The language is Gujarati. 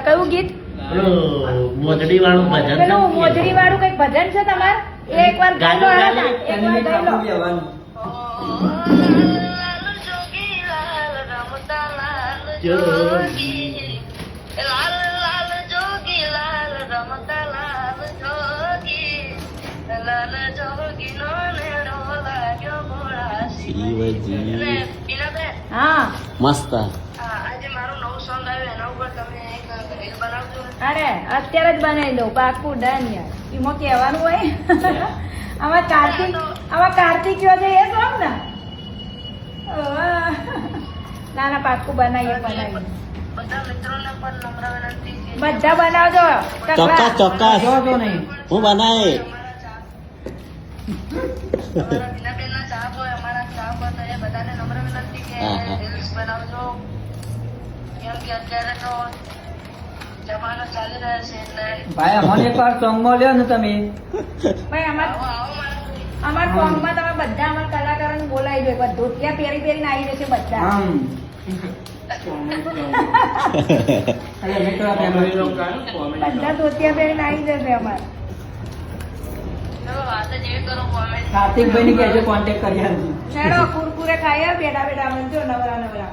કયું ગીત મોજડી વાળું ભજન પેલું મોજડી વાળું કઈક ભજન છે તમારે એ એકવાર ગાઈ લો એકવાર ગાઈ લો હા મસ્ત અરે અત્યારે જ બનાવી દો પાકું ડન યાર એમાં કહેવાનું હોય આમાં કાર્તિકીઓ છે એ સોંગ ને ના ના પાકું બનાવીએ બધા બનાવજો ચોક્કસ ચોક્કસ હું બનાવે ભાઈ અમને એકવાર સોંગ માં લ્યો ને તમે ભાઈ અમાર સોંગમાં તમે બધા અમારા કલાકારોને બોલાવી દો એકવાર ધોતિયા પહેરી પહેરીને આવી જશે બધા બધા ધોતિયા પહેરીને આવી જશે અમારે કાર્તિકભાઈ ની કહેજો કોન્ટેક્ટ કરી આપજો ચલો કુરકુરે ખાઈએ બેઠા બેઠા બનજો નવરા નવરા